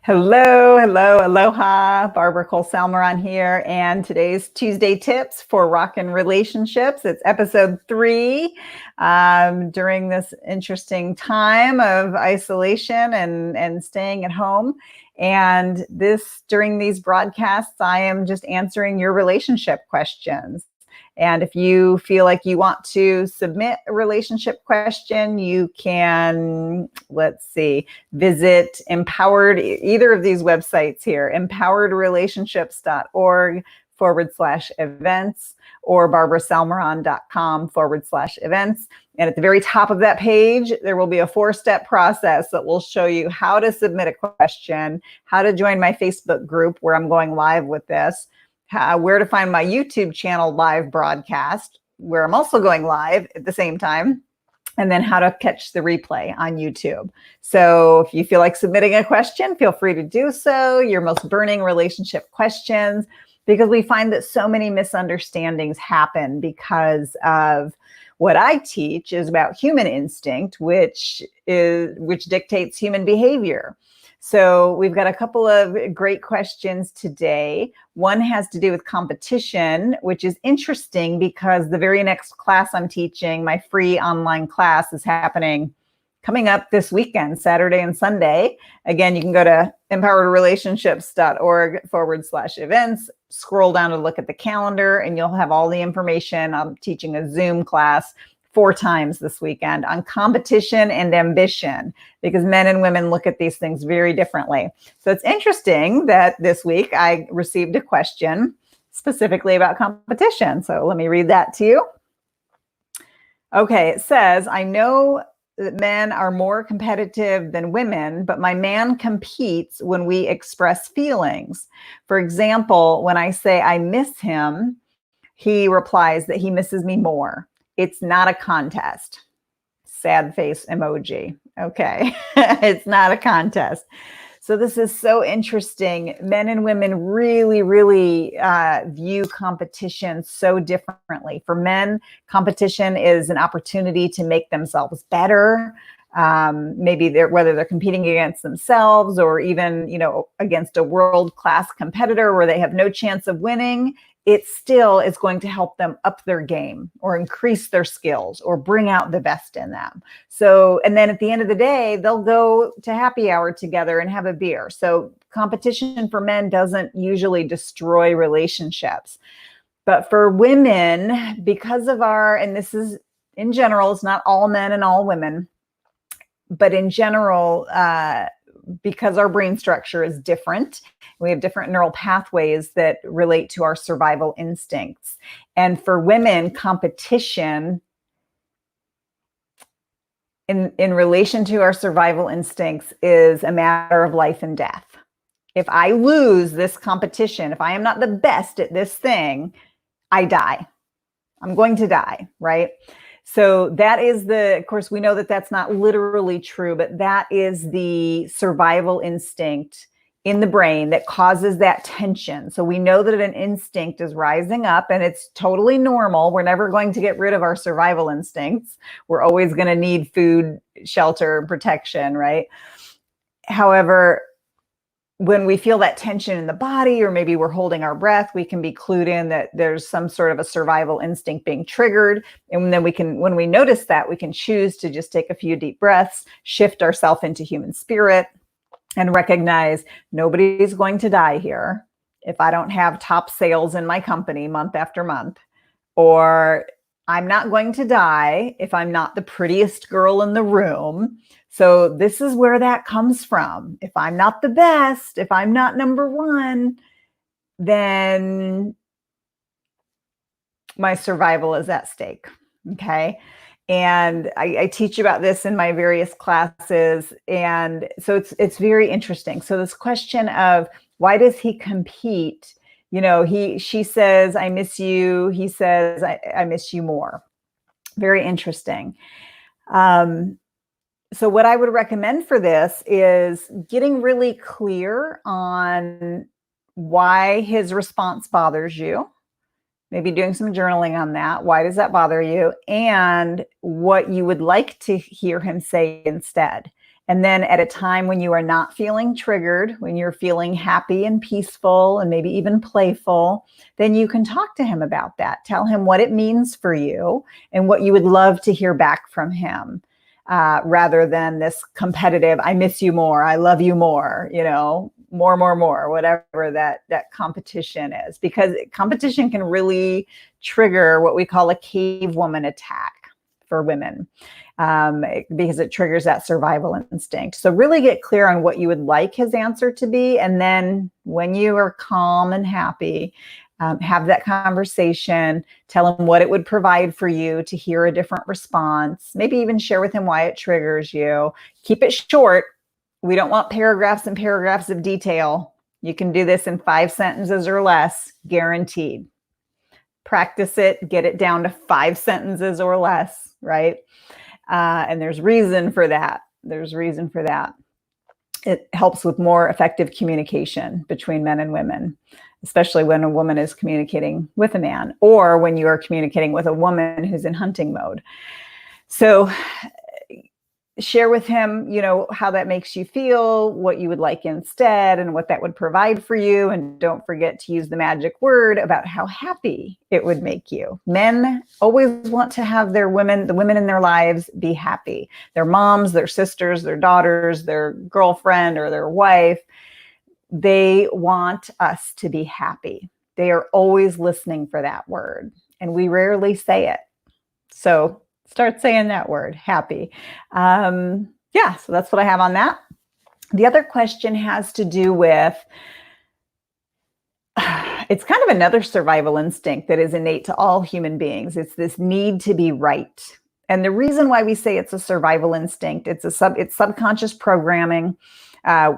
Hello, hello, aloha. Barbara Cole Salmeron here, and today's Tuesday tips for Rockin' Relationships. It's episode 3 during this interesting time of isolation and staying at home. And during these broadcasts, I am just answering your relationship questions. And if you feel like you want to submit a relationship question, you can, visit either of these websites here, empoweredrelationships.org/events or barbarasalmeron.com/events. And at the very top of that page, there will be a 4-step process that will show you how to submit a question, how to join my Facebook group where I'm going live with this, where to find my YouTube channel live broadcast, where I'm also going live at the same time, and then how to catch the replay on YouTube. So if you feel like submitting a question, feel free to do so, your most burning relationship questions, because we find that so many misunderstandings happen because of what I teach is about human instinct, which dictates human behavior. So we've got a couple of great questions today. One has to do with competition, which is interesting because the very next class I'm teaching, my free online class, is coming up this weekend, Saturday and Sunday. Again, you can go to empoweredrelationships.org/events, scroll down to look at the calendar, and you'll have all the information. I'm teaching a Zoom class 4 times this weekend on competition and ambition, because men and women look at these things very differently. So it's interesting that this week I received a question specifically about competition. So let me read that to you. Okay, it says, I know that men are more competitive than women, but my man competes when we express feelings. For example, when I say I miss him, he replies that he misses me more. It's not a contest. Sad face emoji. Okay. It's not a contest. So this is so interesting. Men and women really, really view competition so differently. For men, competition is an opportunity to make themselves better. Maybe whether they're competing against themselves or even, against a world-class competitor where they have no chance of winning, it still is going to help them up their game or increase their skills or bring out the best in them. So, and then at the end of the day, they'll go to happy hour together and have a beer. So competition for men doesn't usually destroy relationships. But for women, because of and this is in general, it's not all men and all women, but in general, because our brain structure is different, we have different neural pathways that relate to our survival instincts. And for women, competition in relation to our survival instincts is a matter of life and death. If I lose this competition, if I am not the best at this thing, I die. I'm going to die, right? So that is of course, we know that that's not literally true, but that is the survival instinct in the brain that causes that tension. So we know that an instinct is rising up, and it's totally normal. We're never going to get rid of our survival instincts. We're always going to need food, shelter, and protection, right? However, when we feel that tension in the body, or maybe we're holding our breath, we can be clued in that there's some sort of a survival instinct being triggered. And then when we notice that, we can choose to just take a few deep breaths, shift ourselves into human spirit, and recognize nobody's going to die here if I don't have top sales in my company month after month, or I'm not going to die if I'm not the prettiest girl in the room. So this is where that comes from. If I'm not the best, if I'm not number one, then my survival is at stake. Okay. And I teach about this in my various classes. And so it's very interesting. So this question of why does he compete? She says, I miss you. He says, I miss you more. Very interesting. So what I would recommend for this is getting really clear on why his response bothers you. Maybe doing some journaling on that. Why does that bother you? And what you would like to hear him say instead. And then at a time when you are not feeling triggered, when you're feeling happy and peaceful and maybe even playful, then you can talk to him about that. Tell him what it means for you and what you would love to hear back from him, rather than this competitive, I miss you more, I love you more, more, whatever that competition is. Because competition can really trigger what we call a cave woman attack for women. Because it triggers that survival instinct. So really get clear on what you would like his answer to be. And then when you are calm and happy, have that conversation, tell him what it would provide for you to hear a different response, maybe even share with him why it triggers you. Keep it short. We don't want paragraphs and paragraphs of detail. You can do this in 5 sentences or less, guaranteed. Practice it, get it down to 5 sentences or less, right? And there's reason for that. It helps with more effective communication between men and women, especially when a woman is communicating with a man, or when you are communicating with a woman who's in hunting mode. So share with him, how that makes you feel, what you would like instead, and what that would provide for you. And don't forget to use the magic word about how happy it would make you. Men always want to have the women in their lives be happy. Their moms, their sisters, their daughters, their girlfriend, or their wife. They want us to be happy. They are always listening for that word, and we rarely say it. So start saying that word, happy. So that's what I have on that. The other question has to do with, it's kind of another survival instinct that is innate to all human beings. It's this need to be right. And the reason why we say it's a survival instinct, it's subconscious programming.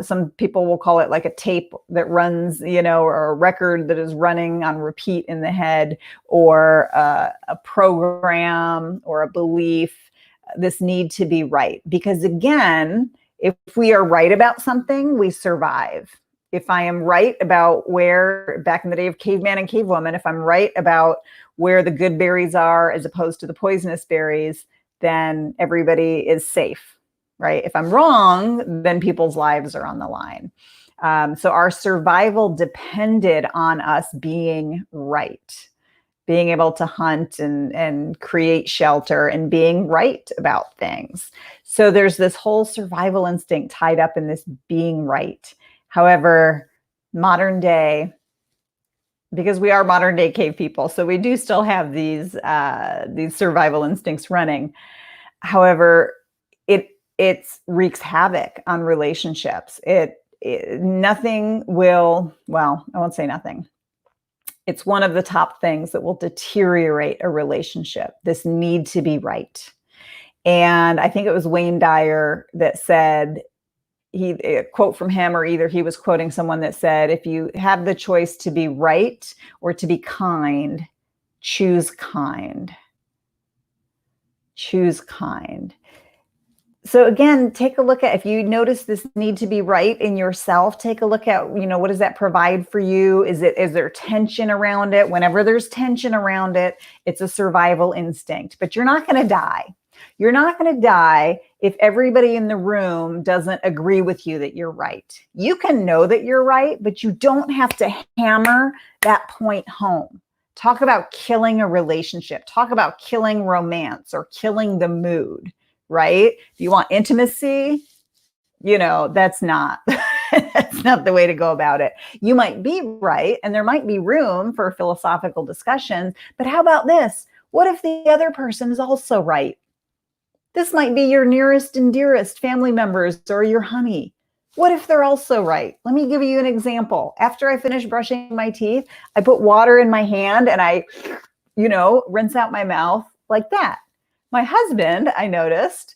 Some people will call it like a tape that runs, or a record that is running on repeat in the head, or a program or a belief, this need to be right. Because again, if we are right about something, we survive. If I am right about where, back in the day of caveman and cavewoman, if I'm right about where the good berries are as opposed to the poisonous berries, then everybody is safe. Right? If I'm wrong, then people's lives are on the line. So our survival depended on us being right, being able to hunt and create shelter and being right about things. So there's this whole survival instinct tied up in this being right. However, modern day, because we are modern day cave people, so we do still have these survival instincts running. However, it wreaks havoc on relationships. Nothing will, well, I won't say nothing. It's one of the top things that will deteriorate a relationship, this need to be right. And I think it was Wayne Dyer that said, a quote from him, or either he was quoting someone that said, if you have the choice to be right or to be kind, choose kind. Choose kind. So again, take a look at, if you notice this need to be right in yourself, take a look at, what does that provide for you? Is there tension around it? Whenever there's tension around it, it's a survival instinct, but you're not going to die. You're not going to die if everybody in the room doesn't agree with you that you're right. You can know that you're right, but you don't have to hammer that point home. Talk about killing a relationship. Talk about killing romance or killing the mood. Right? If you want intimacy, that's not, that's not the way to go about it. You might be right, and there might be room for philosophical discussions, but how about this? What if the other person is also right? This might be your nearest and dearest family members or your honey. What if they're also right? Let me give you an example. After I finish brushing my teeth, I put water in my hand and I, rinse out my mouth like that. My husband, I noticed,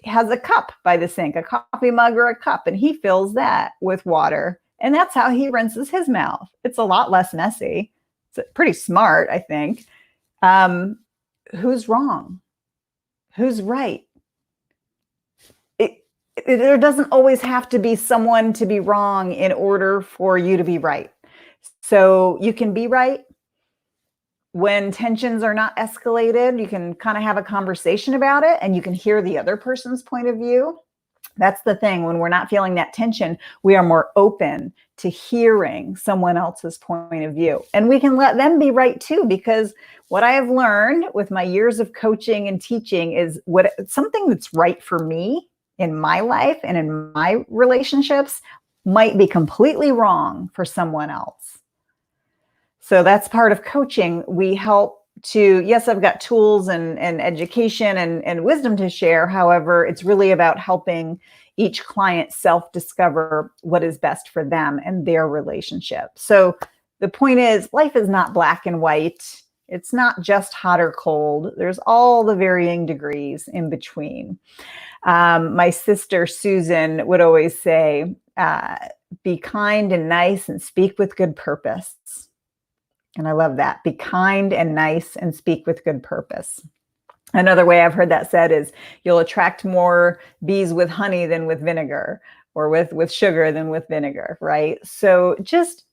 has a cup by the sink, a coffee mug or a cup, and he fills that with water. And that's how he rinses his mouth. It's a lot less messy. It's pretty smart, I think. Who's wrong? Who's right? There doesn't always have to be someone to be wrong in order for you to be right. So you can be right. When tensions are not escalated, you can kind of have a conversation about it and you can hear the other person's point of view. That's the thing. When we're not feeling that tension, we are more open to hearing someone else's point of view. And we can let them be right too, because what I have learned with my years of coaching and teaching is what something that's right for me in my life and in my relationships might be completely wrong for someone else. So that's part of coaching. We help to, yes, I've got tools and education and wisdom to share. However, it's really about helping each client self-discover what is best for them and their relationship. So the point is, life is not black and white. It's not just hot or cold. There's all the varying degrees in between. My sister Susan would always say, be kind and nice and speak with good purpose. And I love that. Be kind and nice and speak with good purpose. Another way I've heard that said is you'll attract more bees with honey than with vinegar, or with sugar than with vinegar, right? So just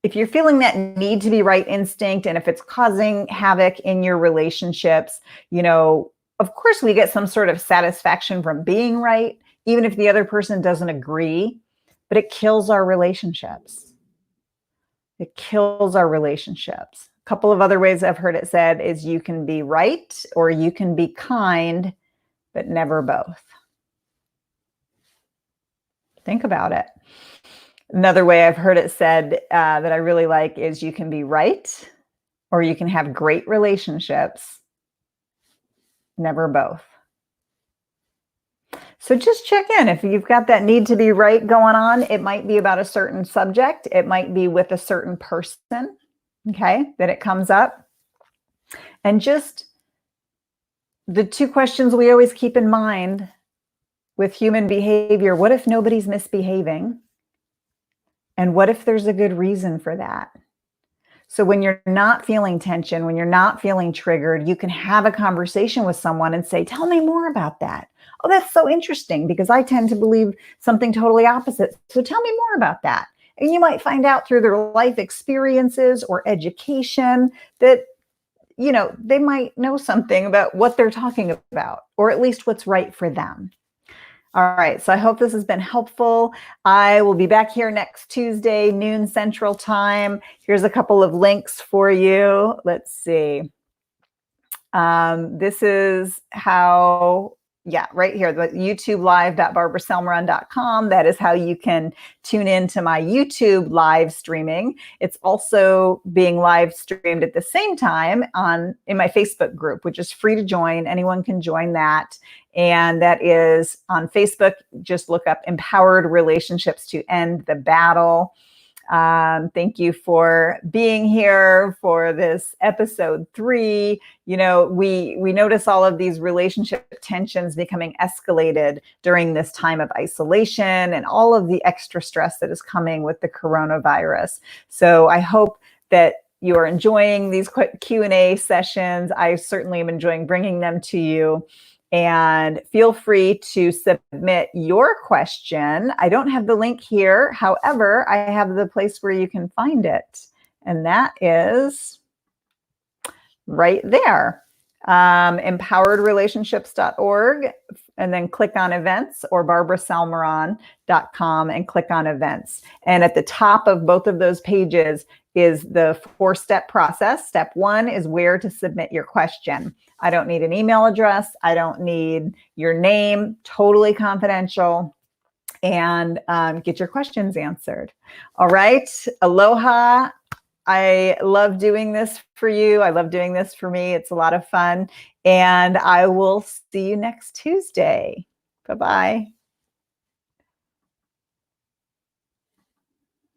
if you're feeling that need to be right instinct, and if it's causing havoc in your relationships, of course we get some sort of satisfaction from being right, even if the other person doesn't agree, but it kills our relationships. It kills our relationships. A couple of other ways I've heard it said is you can be right or you can be kind, but never both. Think about it. Another way I've heard it said that I really like is you can be right or you can have great relationships, never both. So just check in. If you've got that need to be right going on, it might be about a certain subject. It might be with a certain person, okay, that it comes up. And just the two questions we always keep in mind with human behavior: what if nobody's misbehaving? And what if there's a good reason for that? So when you're not feeling tension, when you're not feeling triggered, you can have a conversation with someone and say, tell me more about that. Oh, that's so interesting, because I tend to believe something totally opposite. So tell me more about that. And you might find out through their life experiences or education that, they might know something about what they're talking about, or at least what's right for them. All right, so I hope this has been helpful. I will be back here next Tuesday, noon Central Time. Here's a couple of links for you. Let's see. This is how, right here, the youtubelive.barbarasalmeron.com. That is how you can tune into my YouTube live streaming. It's also being live streamed at the same time in my Facebook group, which is free to join. Anyone can join that. And that is on Facebook. Just look up Empowered Relationships to End the Battle. Thank you for being here for this episode 3. We notice all of these relationship tensions becoming escalated during this time of isolation and all of the extra stress that is coming with the coronavirus. So I hope that you are enjoying these quick Q&A sessions. I certainly am enjoying bringing them to you. And feel free to submit your question. I don't have the link here. However, I have the place where you can find it. And that is right there, empoweredrelationships.org. And then click on events, or barbarasalmeron.com and click on events. And at the top of both of those pages is the 4-step process. Step 1 is where to submit your question. I don't need an email address. I don't need your name, totally confidential, and get your questions answered. All right. Aloha. I love doing this for you. I love doing this for me. It's a lot of fun. And I will see you next Tuesday. Bye-bye.